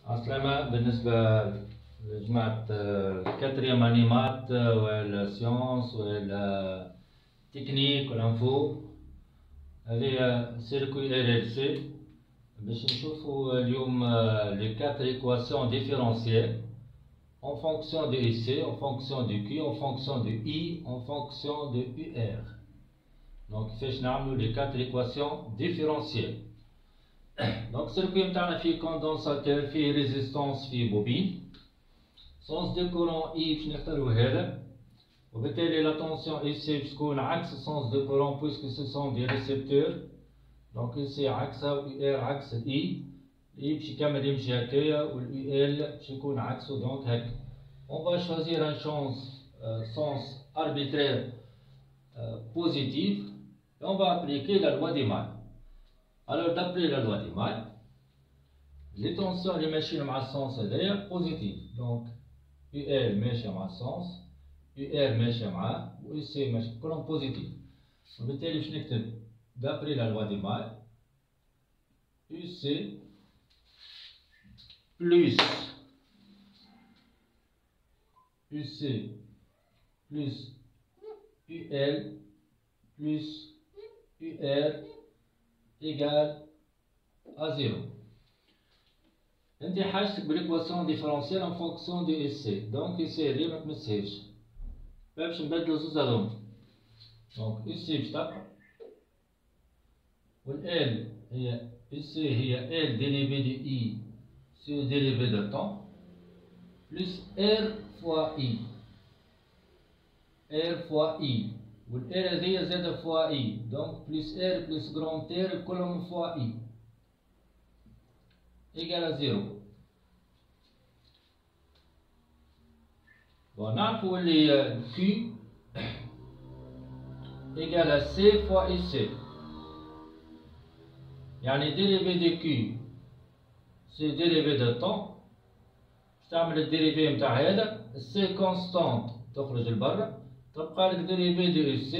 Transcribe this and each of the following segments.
عسلامة. بالنسبة لجماعة الكاتريام انيمات والسيونس والتكنيك والانفو، هذه سيركوي RLC باش نشوفوا اليوم les 4 équations différentielles en fonction de IC, en fonction de Q, en fonction de I, en fonction de UR. Donc فاش نعملوا les 4 équations différentielles. Donc السيركوي نتاعنا فيه كوندونساتور، فيه ريزيستانس، فيه بوبين. سونس دو كورون اي باش نختارو هذا، وبالتالي لا تونسيون اي سي باش تكون عكس سونس دو كورون بويسكو سو سون دي ريسبتور. دونك اي سي عكسها و ار عكس الاي، الاي باش يكمل يمشي هكايا والاي ال باش يكون عكسو دونك هكا. اون فا شوازير ان سونس اربيترير بوزيتيف et on va appliquer la loi des mailles. Alors d'après la loi des mailles, les tensions اللي ماشيين مع السونس هذايا بوزيتيف، دونك UL ماشية مع السونس، UR ماشية معاه، و UC ماشية، كلهم بوزيتيف. وبالتالي باش نكتب d'après la loi des mailles UC plus UC plus UL plus UR égale à 0. انت حاجتك بالإكواسيون ديفرونسيال ان فونكسيون دو اس سي، دونك اس سي هذي متمسهاش، باش نبدلو زوز هاذوما. دونك اس سي باش تبقى، والال هي اس سي هي ال ديريفي دو اي سو ديريفي دو طون بلس ار فوا اي، ار فوا اي، والار هذيا زادا فوا اي، دونك بلس ار بلس كرون تير كلهم فوا اي égale à 0. Bon, نعرفوا اللي Q égale à C fois IC. يعني dérivé de Q c'est dérivé de temps. باش تعمل الديريفي متاع هذا، C constante تخرج لبرا، تبقى لك dérivé de IC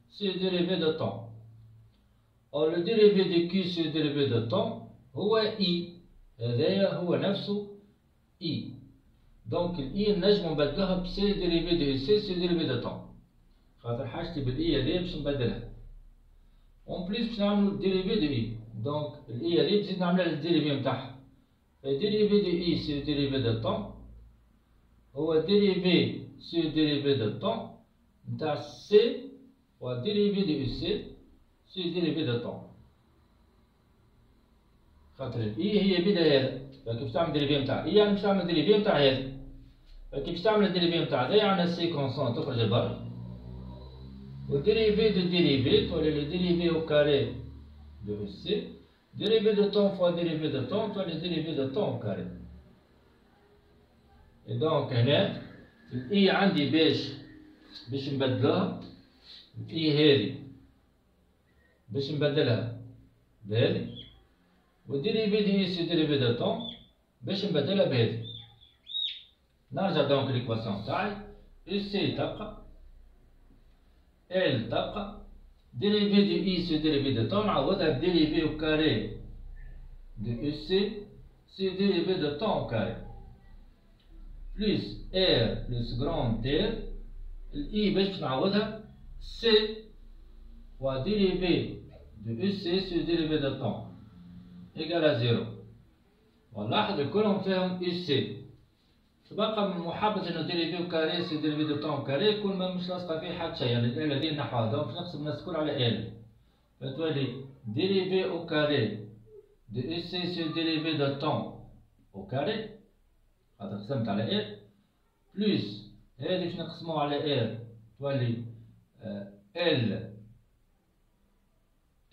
c'est dérivé de temps. Or le dérivé de Q c'est dérivé de temps هو اي، هذايا هو نفسه اي. دونك الاي نجمو نبدلوها بسي ديريفي دو سي سي ديريفي دو طون، خاطر حاجتي بالاي هذيا باش نبدلها. اون بليس باش نعملو ديريفي دو اي، دونك الاي هذيا بزيد نعملها الديريفي نتاعها. فديريفي دو اي سي ديريفي دو طون هو ديريفي سي ديريفي دو طون نتاع سي و ديريفي دو سي سي ديريفي دو طون. خاطر الاي هي بدا هذا، فكيف تعمل ديريفي نتاع اي يعني باش تعمل ديريفي نتاع هذا، فكيف تعمل الديريفي نتاع هذا يعني سي كونسون تخرج لبرا، والديريفي دو ديريفي تولي لو ديريفي او كاري دو سي، ديريفي دو طون فوا ديريفي دو طون تولي ديريفي دو طون او كاري. اي دونك هنا الاي عندي باش نبدلوها، الاي هذه باش نبدلها بهذه، والديريفي دو اي سي ديريفي دو طون باش نبدلها بهذه. نرجع دونك ليكواسيون تاعي، او سي تبقى، ال تبقى، ديريفي دو اي سي ديريفي دو طون نعوضها بديريفي او كاري دو او سي سي ديريفي دو طون او كاري، بلس ار بلس كرون تير، الاي باش نعوضها سي و ديريفي دو او سي سي ديريفي دو طون égale à 0. ونلاحظ كلهم فيهم او سي، تبقى من محبة انه ديريفي او كاري سي ديريفي دو طون كاري يكون مش لاصقة فيه حتى شيء، يعني ال هذه نحوها دونك باش نقسم الناس الكل على ال، فتولي ديريفي او كاري دو او سي سي ديريفي دو طون او كاري، خاطر قسمت على ال، بلس هذه باش نقسموها على ار تولي ال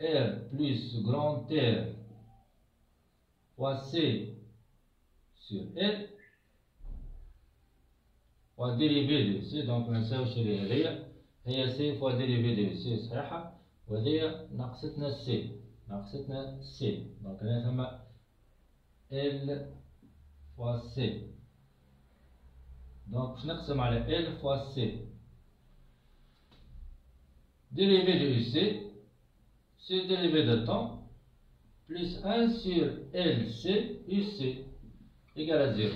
ار بلس كرون تير fois C sur L fois dérivé de C، donc منساوش اللي هذيا هي C fois dérivé de C صحيحة، وهذيا ناقصتنا C، ناقصتنا C، دونك هنا ثم L fois C، دونك باش نقسم على L fois C، dérivé de UC c'est dérivé de temps plus 1 sur LC UC égal à 0.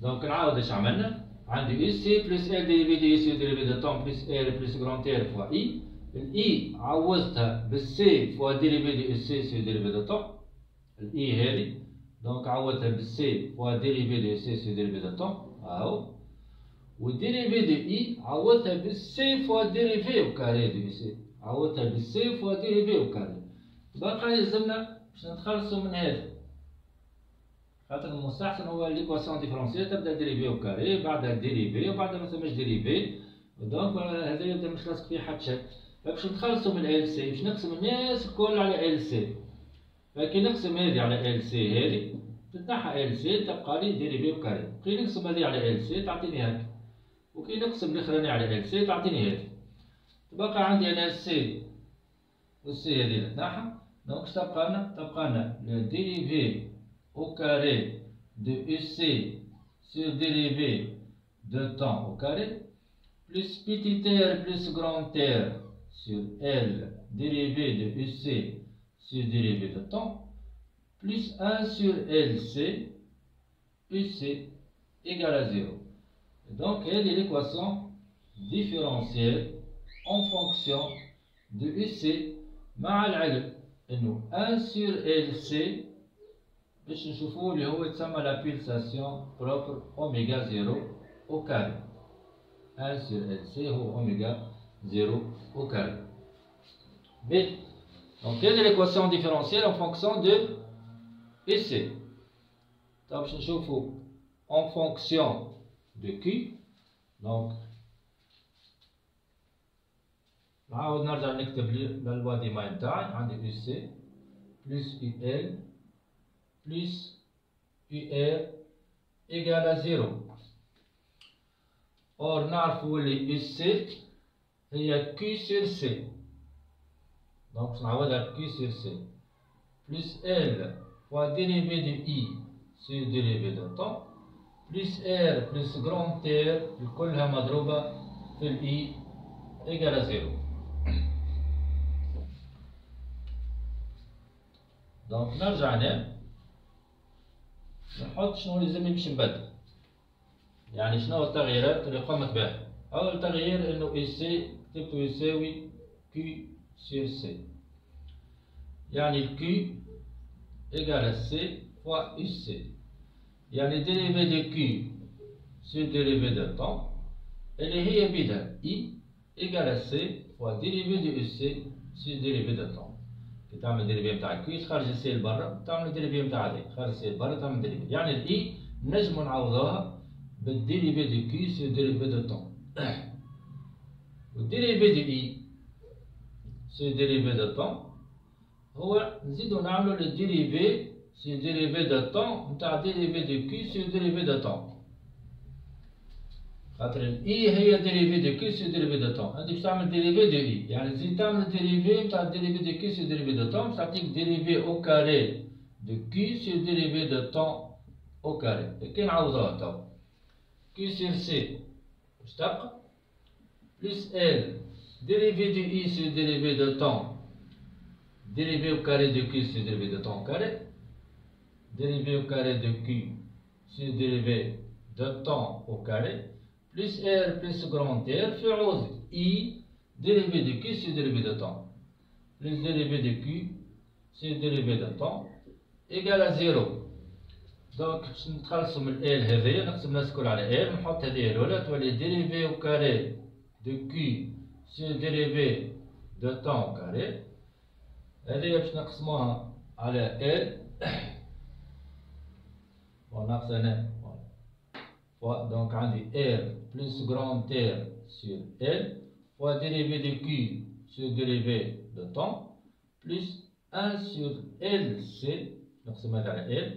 Donc نعاود اش عملنا. عندي U C plus L dérivé de U C dérivé de temps plus R plus grand R fois I. I عوضتها بال C fois dérivé de U C sur dérivé de temps. I هذه. Donc عوضتها بال C fois dérivé de U C sur dérivé de temps. أهو. والديريفي دو I عوضتها بال C fois dérivé au carré de U C. عوضتها بال C fois dérivé au carré. بقى يلزمنا باش نتخلصوا من هذا. خاطر المستحسن هو ليكواسيون ديفرونسيال تبدا ديريفي او كاري بعدها ديريفي وبعدها ما ثماش ديريفي دونك هذا يبدا مش لاصق فيه حتى شيء. فباش نتخلصوا من ال سي باش نقسم الناس الكل على ال سي. فكي نقسم هذه على ال سي هذه تتنحى ال سي تبقى لي ديريفي او كاري. كي نقسم هذه على ال سي تعطيني هذه. وكي نقسم الاخراني على ال سي تعطيني هذه. تبقى عندي انا السي والسي هذه تتنحى. دونك تبقى لنا لو ديريفي au carré de UC sur dérivé de temps au carré, plus petit r plus grand R sur L dérivé de UC sur dérivé de temps, plus 1 sur LC, UC égale à 0. Et donc, elle est l'équation différentielle en fonction de UC, مع العلم إنه 1 sur LC باش نشوفوا اللي هو يتسمى لا بيلساسيون بروبر اوميغا 0 au carré. 1 sur LC هو اوميغا 0 au carré. B. Donc quelle est l'équation différentielle en fonction de EC. طب باش نشوفوا en fonction de Q. Donc نعاود نرجع نكتب لا لوا ديما نتاعي. عندي EC plus UL plus UR égale à 0. Or, نعرفوا اللي UC هي Q sur C. Donc, نعوضها Q sur C. Plus L fois dérivé de I sur dérivé de temps. Plus R plus grand R كلها مضروبة في ال I égale à 0. Donc, نرجع هنا. نحط شنو لازمني باش نبدل. يعني شنو التغييرات اللي قمت بها. أول تغيير إنه إي سي كتبته يساوي كي سير سي. يعني الكي إيكال سي فوا إي سي. يعني ديريفي دو كي سير ديريفي دو طون اللي هي بيدها إي إيكال سي فوا ديريفي دو إي سي سير ديريفي دو طون. كي تعمل ديريفي نتاع كي تخرج السي لبرا تعمل ديريفي نتاع هذيك خارج السي لبرا تعمل ديريفي. يعني الاي نجمو نعوضوها بالديريفي دو كي سي ديريفي دو طون. والديريفي دو اي سي ديريفي دو طون هو نزيدو نعملو الديريفي سي ديريفي دو طون نتاع ديريفي دو كي سي ديريفي دو طون. خاطر الاي هي ديريفي دو كي سي ديريفي دو طون. انت باش تعمل ديريفي دو اي يعني تزيد تعمل ديريفي نتاع ديريفي دو كي سي ديريفي دو طون باش تعطيك ديريفي او كاري دو كي سي ديريفي دو طون او كاري. كي نعوضوها تو كي سير سي باش تبقى بلس ال ديريفي دو اي سي ديريفي دو طون ديريفي او كاري دو كي سي ديريفي دو طون كاري ديريفي او كاري دو كي سي ديريفي دو طون او كاري plus R plus grand R في عوض I dérivé de Q sur dérivé de temps. Plus dérivé de Q sur dérivé de temps égale à 0. Donc باش نتخلصوا من L هذيا نقسم الناس الكل على L نحط هذه الأولى تولي dérivé au carré de Q sur dérivé de temps au carré. هذيا باش نقسموها على L. وناقص هنا donc عندي R plus grand R sur L fois dérivé de Q sur dérivé de temps plus 1 sur LC نقسمها على L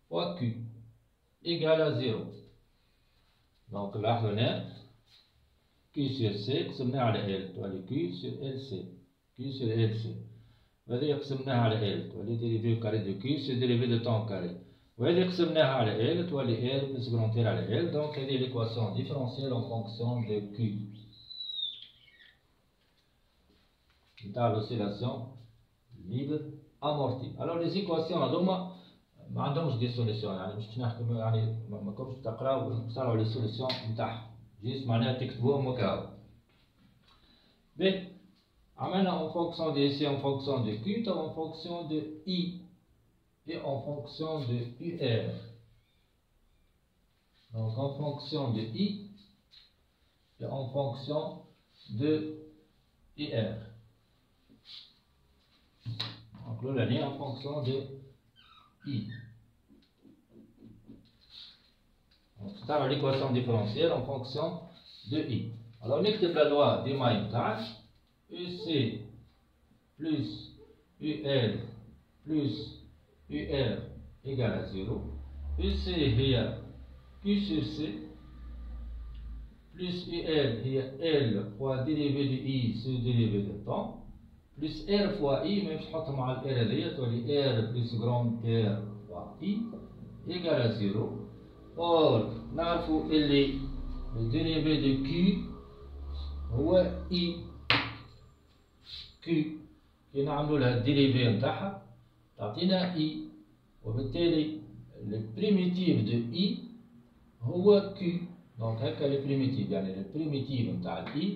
fois Q égale à 0. donc لاحظوا هنا Q sur C قسمناها على L تولي Q sur LC Q sur LC. وهذه قسمناها على L تولي dérivé au carré de Q sur dérivé de temps au carré. وهذه قسمناها على L تولي R plus grand R على L. donc هذه l'équation différentielle en fonction de Q نتاع l'oscillation libre amortie. alors les équations هذوما ما عندهمش دي سوليسيون، يعني مش نحكم، يعني ما كنتش تقراو وتصارعوا لي سوليسيون نتاعهم، جيست معناها تكتبوهم وكاو. باهي عملنا en fonction de ici, en fonction de Q, en fonction de I et en fonction de UR. Donc en fonction de I et en fonction de UR. Donc là, la ligne en fonction de I. Donc c'est l'équation différentielle en fonction de I. Alors نكتب la loi du maille tâche. EC plus UL plus UR égale à 0. EC هي Q sur C plus UL هي L fois dérivé de I sur dérivé de temps plus R fois I, même si نحط مع ال R هذيا تولي R plus grand R fois I égale à 0. Or نعرفوا اللي le dérivé de Q هو I. Q كي نعملوا لها الديريفي نتاعها تعطينا I، وبالتالي البريميتيف دو I هو Q. دونك هكا البريميتيف، يعني البريميتيف نتاع I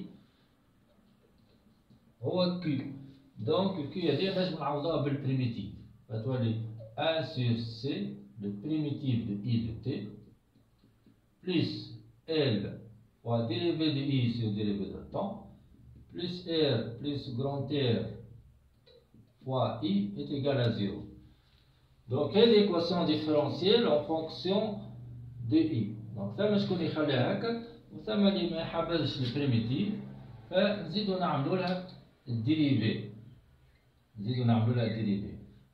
هو Q. دونك Q هذه نجم نعوضوها بالبريميتيف، فتولي 1 sur C le primitif de I de T plus L fois dérivé de I sur dérivé de temps plus R plus grand R fois I est égal à 0. Donc, quelle équation différentielle en fonction de I. Donc, ثم شكون يخليها هكا وثم اللي ما يحبذش البريميتيف فنزيدو نعملو لها الديريفي.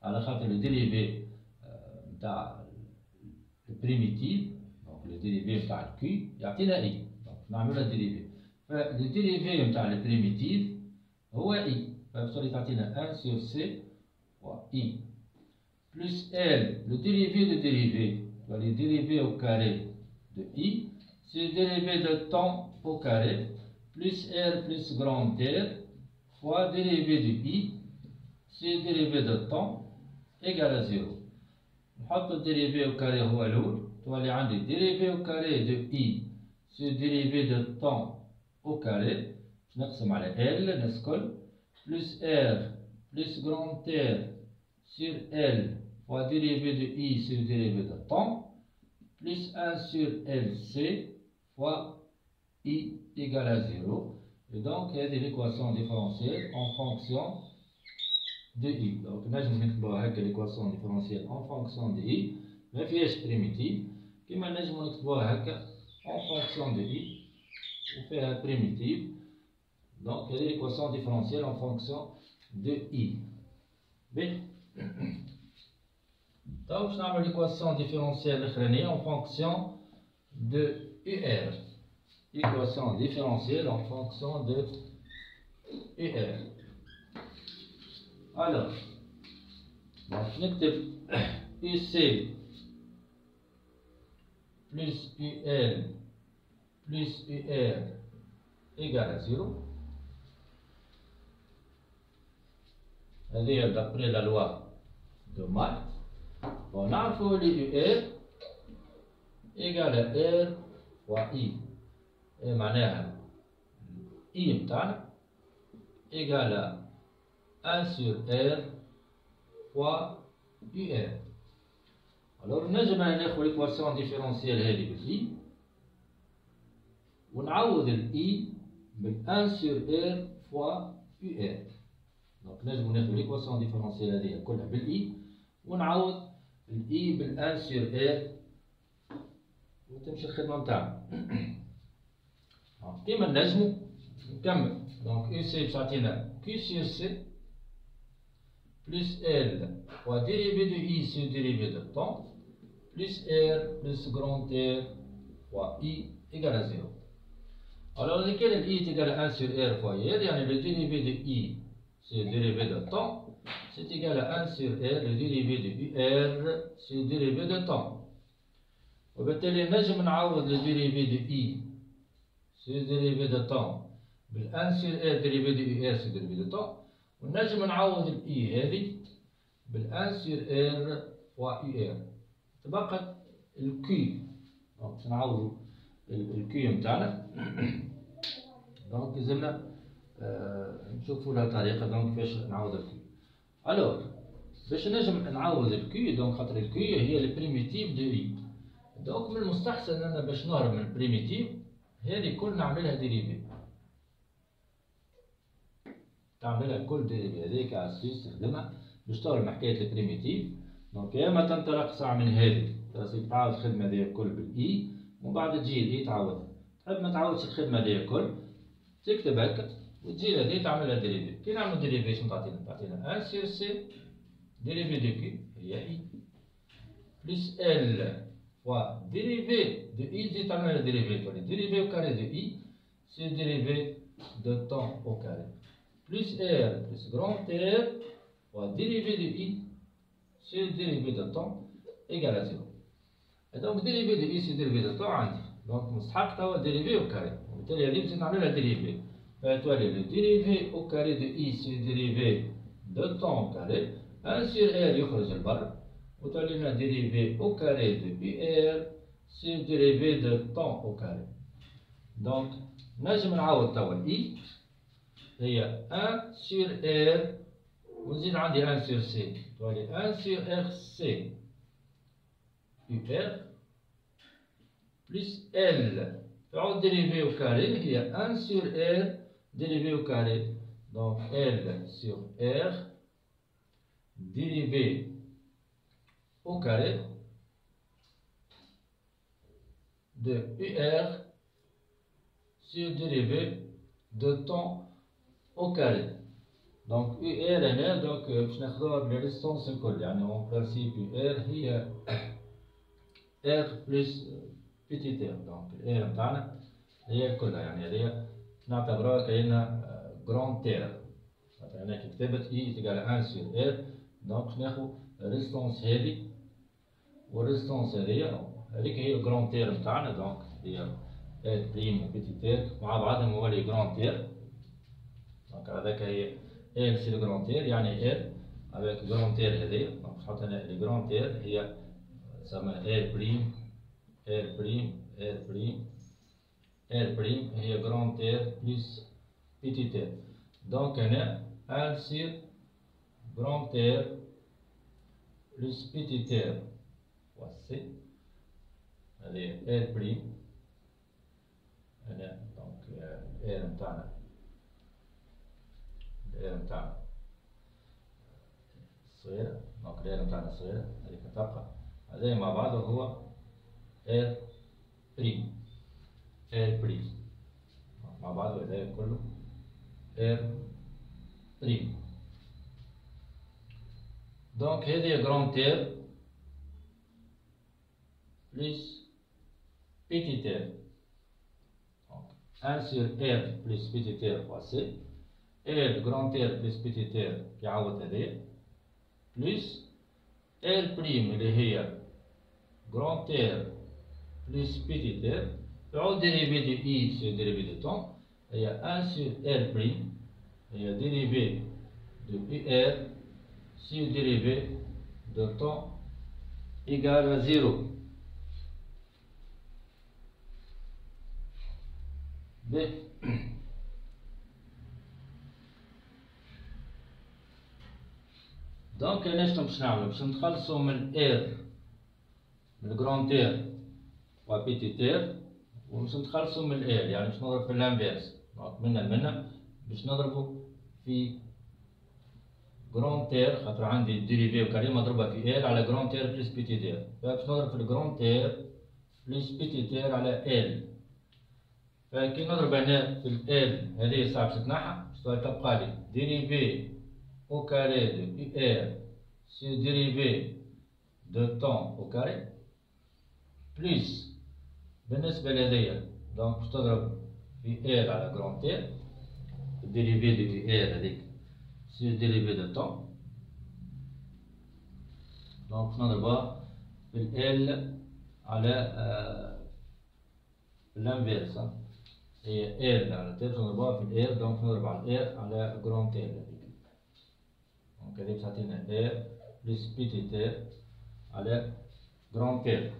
على خاطر الديريفي نتاع البريميتيف، دونك الديريفي نتاع الكي يعطينا اي، دونك نعملو لها الديريفي. فالديريفي نتاع البريميتيف هو اي، فبالتالي تعطينا 1 sur C fois I plus L, le dérivé de dérivé, le dérivé au carré de I, c'est le dérivé de temps au carré, plus R plus grand R, fois dérivé de I, c'est le dérivé de temps, égal à 0. نحط الديريفي au carré هو الأول، تولي عندي dérivé au carré de I, c'est le dérivé de temps au carré، نقسم على L نسكل، plus R plus grand R sur L fois dérivé de I sur dérivé de temps, plus 1 sur LC fois I égale à 0. Et donc, il y a l'équation différentielle en fonction de I. Donc, nous avons l'équation différentielle en fonction de I, mais فيهاش primitive. كما نجم نكتبوها هكا en fonction de I وفيها primitive. Donc, il y a l'équation différentielle en fonction de I. B. Donc, je vais l'équation différentielle en fonction de UR. Équation différentielle en fonction de UR. Alors, je vais UC plus UL plus UR égale à 0. C'est d'après la loi de Mach. On a fait UR égale à R fois I. Et معناها I متاعنا égale à 1 sur R fois UR. Alors نجم ناخذ l'équation différentielle هذه بال I ونعوض ال I بال 1 sur R fois UR. Donc نجم ناخذ l'équation différentielle هذه كلها بال I ونعوض ال I بال 1 sur R وتمشي الخدمة متاعنا. كيما نجمو نكمل. Donc UC تعطينا Q sur C plus L fois dérivé de I sur dérivé de temps plus R plus grand R fois I égale à 0. Alors lequel I est égal à 1 sur R fois R, يعني le dérivé de I c'est le dérivé de temps, c'est égal à 1 sur R, le dérivé de UR c'est le dérivé de temps. وبالتالي نجم نعوض le dérivé de I c'est le dérivé de temps بال 1 sur R dérivé de UR c'est le dérivé de temps، ونجم نعوض ال I هذه بال 1 sur R فوا يو ار. تبقى الكي، دونك باش نعوضو الكي نتاعنا. دونك لازمنا نشوفو لها طريقة دونك كيفاش نعوض الكي. الوغ باش نجم نعوض الكي، دونك خاطر الكي هي البريميتيف دو اي، دونك من المستحسن انا باش نهرب من البريميتيف هذه كل نعملها ديريفي. تعملها كل ديريفي هذيك على السيس تخدمها باش تهرب من حكاية البريميتيف. دونك يا اما تنطلق ساعة من هذه تصير تعاود الخدمة هذيا الكل بالاي، ومن بعد تجي الاي تعوضها. تحب ما تعاودش الخدمة هذيا الكل تكتب هكا وتجي هذه تعملها ديريفي. كي نعملو ديريفي شنو تعطينا؟ تعطينا 1 سير سي ديريفي دو كي هي اي بلس ال فوا ديريفي دو اي، تزيد تعملها ديريفي تولي ديريفي او كاري دو اي سي ديريفي دو طون او كاري بلس ار بلس غران ار فوا ديريفي دو اي سي ديريفي دو طون ايكال زيرو. دونك ديريفي دو اي سي ديريفي دو طون عندي، دونك مستحق توا ديريفي او كاري، وبالتالي هذه نزيد نعملها ديريفي. فتولي لو ديريفي او كاري دو اي سي ديريفي دو طون كاري 1 sur r يخرج لبرا، وتولي لنا ديريفي او كاري دو بي ار سي ديريفي دو طون او كاري. دونك نجم نعوض توا الاي هي 1 sur r ونزيد عندي 1 sur c، تولي 1 sur r c u r بلس ال تعود ديريفي او كاري هي 1 sur r dérivé au carré, donc L sur R dérivé au carré de UR sur dérivé de temps au carré. Donc UR هنا donc باش ناخذوها بالريستونس الكل، يعني en principe UR هي R plus petit r، donc R نتاعنا هي كلها، يعني هذه نعتبروها كأنها جراند تير. مثلا هنا كي كتبت اي تقال 1 سور ار، دونك باش ناخذ الريستونس هذه والريستونس هذيك هي الجراند تير نتاعنا، دونك هي ال بريم وبيتي تير مع بعضهم هو لي جراند تير. دونك هذاك هي ال سي لو جراند تير، يعني ال افيك جراند تير هذيا، دونك نحط هنا لي جراند تير هي تسمى ال بريم ال بريم ال بريم R prime هي grand R plus petit r. Donc هنا 1 sur grand R plus petit r fois C. هذه R prime هنا donc R نتاعنا صغيرة، donc R نتاعنا صغيرة هذيك تبقى هذه مع بعض هو R prime R بريم مع بعض وهذا كله R بريم. دونك هذه جراند تير بلس بيتي تير، 1 sur R plus petit r fois C، R جراند تير بلس بيتي تير يعوض هذايا بلس R بريم اللي هي جراند تير بلس بيتي تير تعود dérivé de I sur dérivé de temps, il y a 1 sur R prime, il y a dérivé de UR sur dérivé de temps égal à 0. B. Donc, نحن باش نعملو باش نتخلصو من R من الجراند تير وبيتي تير، ومش نتخلصوا من ال، يعني باش نضرب في الانفيرس، دونك منا لمنا باش نضربوا في جراند تير، خاطر عندي ديريفي وكاري مضروبه في ال على جراند تير بلس بيتي تير، فباش نضرب في الجراند تير بلس بيتي تير على ال. فكي نضرب هنا في ال هذه صعب باش تتنحى، باش تبقى لي ديريفي او كاري دو يو ار سي ديريفي دو طون او كاري بلس بالنسبة لهذيا دونك باش تضرب في ار على جراند تير ديريفي دو في ار هذيك سي ديريفي دو طون، دونك باش نضربها في ال على الانفيرس، هي ال على تير باش نضربها في ار، دونك نضرب على ار على جراند تير هذيك، دونك هذيك باش تعطينا ار بلس بيتي تير على جراند بير.